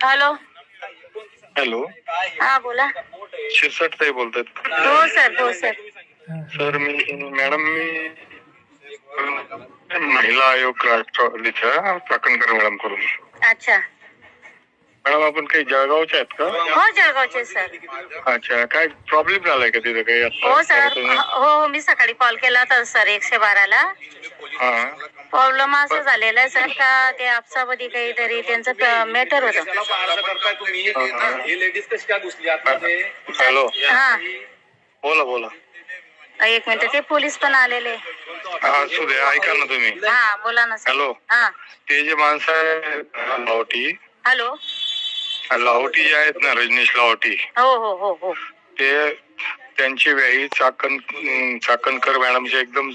Hello hello, हा बोला. शिरसाट ताई बोलतात. हो सर, हो सर. सर मॅडम मी महिला आयोग राष्ट्रवादीच्या चाकणकर मॅडम करून. अच्छा. मॅडम आपण काही जळगावच्या आहेत का? हो जळगावचे सर. अच्छा, काय प्रॉब्लेम झालाय का तिथे काही आता? हो सर, हो मी सकाळी कॉल केला होता सर 112ला. हा, प्रॉब्लेम असं झालेला आहे सर का ते आपसामध्ये काहीतरी त्यांचं मॅटर होतं. हॅलो, हा बोला बोला. एक मिनिट, ते पोलीस पण आलेले. असू दे, ऐका ना तुम्ही. हा बोला ना सर. हॅलो, हा ते जे माणसं आहे लाहोटी, हॅलो. लाहोटी जे आहेत ना, रजनीश लाहोटी, हो हो हो हो. ते त्यांची व्याही चाकणकर मॅडमचे एकदम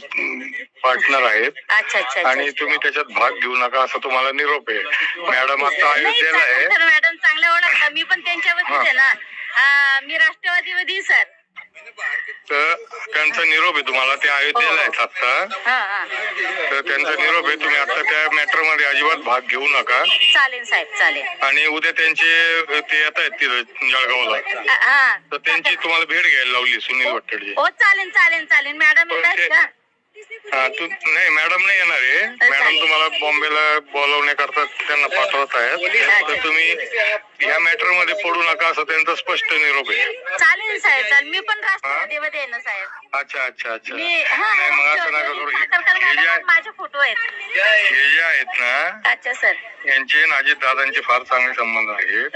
पार्टनर आहेत. अच्छा अच्छा. आणि तुम्ही त्याच्यात भाग घेऊ नका असं तुम्हाला निरोप आहे. मॅडम आता अयोध्येला आहे. मॅडम चांगल्या ओळखता, मी पण त्यांच्यावरतीच आहे ना. मी राष्ट्रवादीवरती सर. तर त्यांचा निरोप आहे तुम्हाला. ते अयोध्येला आहेत आता. तर त्यांचा निरोप आहे, तुम्ही आता त्या मॅटर मध्ये अजिबात भाग घेऊ नका. चालेल साहेब, चालेल. आणि उद्या त्यांचे ते येत आहेत तिथं जळगावला, तर त्यांची तुम्हाला भेट घ्यायला लावली सुनील वट्टडजी. हो चालेल चालेल चालेल. मॅडम येतात का? नाही मॅडम नाही येणार आहे. मॅडम तुम्हाला बॉम्बेला बोलवण्याकरता त्यांना पाठवत आहेत. तर तुम्ही या मॅटर मध्ये पडू नका असं त्यांचा स्पष्ट निरोप आहे. चालेल साहेब, चालेल. मी पण राष्ट्रवादीमध्ये आहे ना साहेब. अच्छा अच्छा अच्छा. नाही मग असं नका करू. माझे फोटो आहेत. हे जे आहेत ना, अच्छा सर, यांचे अजित दादांचे फार चांगले संबंध आहेत.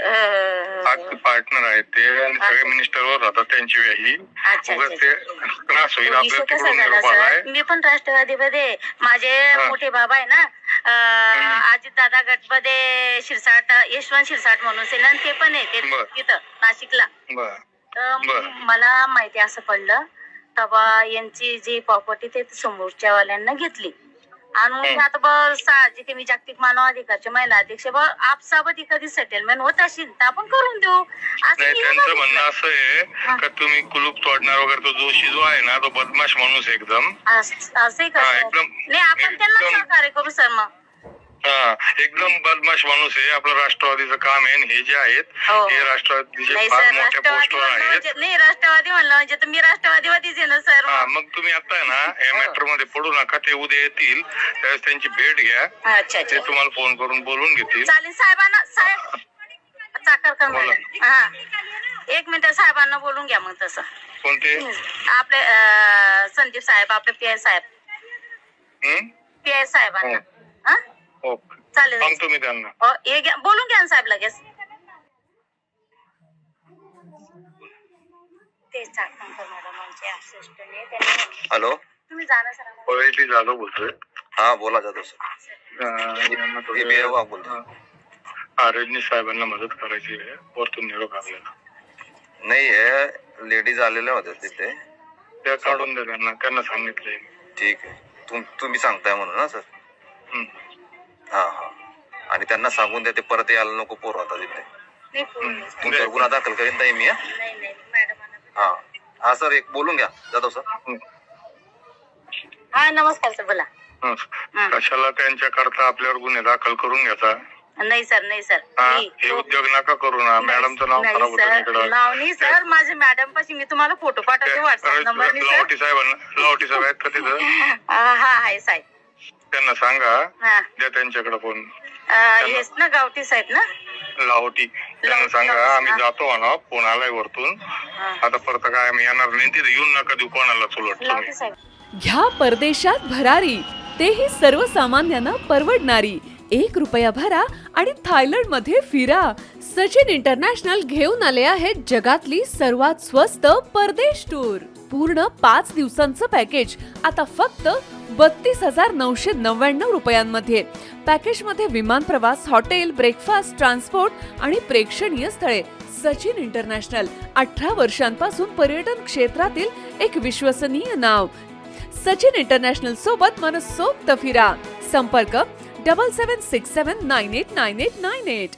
पार्टनर आहेत ते, आणि सगळे मिनिस्टरवर राहतात त्यांची व्याही. ते त्रास होईल आपल्याला तिकडून निरोप आलाय. मी पण राष्ट्रवादीमध्ये, माझे मोठे बाबा आहे ना अजित दादा गटमध्ये शिरसाट, यशवंत शिरसाट म्हणून सेना, ते पण आहे तिथं नाशिकला. मला माहिती असं पडलं तेव्हा यांची जी प्रॉपर्टी ते समोरच्या वाल्यांना घेतली. आणि आता साहजिक मी जागतिक मानव अधिकारचे महिला अध्यक्ष आपसाबत कधी सेटलमेंट होत असेल तर आपण करून देऊ. त्यांचं म्हणणं असं आहे का तुम्ही कुलूप तोडणार वगैरे, तो जोशी जो आहे ना तो बदमाश माणूस एकदम. असं नाही, आपण त्यांना सहकार्य करू सर. मग एकदम बदमाश माणूस आहे. आपलं राष्ट्रवादीचं काम आहे. हे जे आहेत हे राष्ट्रवादीचे फार मोठ्या पोस्टवर आहेत. नाही, राष्ट्रवादी म्हणलं म्हणजे मी राष्ट्रवादीवरतीच आहे ना सर. मग तुम्ही आता आहे ना या मॅटर मध्ये पडू नका. ते उद्या येतील, त्यावेळेस त्यांची भेट घ्या. ते तुम्हाला फोन करून बोलून घेतील. चालेल साहेबांना, साहेब चाकणकर मॅडम. हा एक मिनिट, साहेबांना बोलून घ्या मग तसं. कोणते? आपले संदीप साहेब, आपले पी आय साहेब. पी आय साहेबांना. चालेल, सांगतो मी त्यांना. बोलून घ्या ना साहेब लगेच. ते चाकणकर मॅडमांचे असिस्टंट. हॅलो, तुम्ही जाना सर. पवेटी जाधव बोलतोय. हा बोला जाधव सर. रजनीश साहेबांना मदत करायची आहे. वरतून निरोप आपल्याला नाही आहे, लेडीज आलेल्या होत्या तिथे. त्या काढून द्या त्यांना सांगितलंय. ठीक आहे, तुम्ही सांगताय म्हणून ना सर. हा हा. आणि त्यांना सांगून द्या ते परत यायला नको पोर होता तिथे. तुमच्यावर गुन्हा दाखल करीन नाही मी. हा हा सर, एक बोलून घ्या जाधव सर. हा नमस्कार सर, बोला. कशाला त्यांच्याकरता आपल्यावर गुन्हे दाखल करून घ्यायचा? नाही सर, नाही सर. हे उद्योग नका करू ना. मॅडमचं नाव खराब होतं. नाव नाही सर, माझे मॅडम पाशी मी तुम्हाला फोटो पाठवते व्हॉट्सअप नंबर. लाहोटी साहेब आहेत का तिथं? हा आहे साहेब. त्यांना सांगा द्या त्यांच्याकडे फोन. हेच ना गावठी साहेब ना, लाहोटी. त्यांना सांगा आम्ही जातो म्हणा, फोन आलाय वरतून. आता परत काय आम्ही येणार नाही तिथे. येऊन नका देऊ कोणाला चुलट. घ्या परदेशात भरारी, तेही सर्वसामान्यांना परवडणारी. 1 रुपया भरा आणि थायलंड मध्ये फिरा. सचिन इंटरनॅशनल घेऊन आले आहेत जगातली सर्वात स्वस्त परदेश टूर. पूर्ण 5 दिवसांचं पॅकेज आता फक्त 32,999 रुपयांमध्ये. पॅकेज मध्ये विमान प्रवास, हॉटेल, ब्रेकफास्ट, ट्रान्सपोर्ट आणि प्रेक्षणीय स्थळे. सचिन इंटरनॅशनल 18 वर्षांपासून पर्यटन क्षेत्रातील एक विश्वसनीय नाव. सचिन इंटरनॅशनल सोबत मनसोक्त फिरा. संपर्क 7767989898.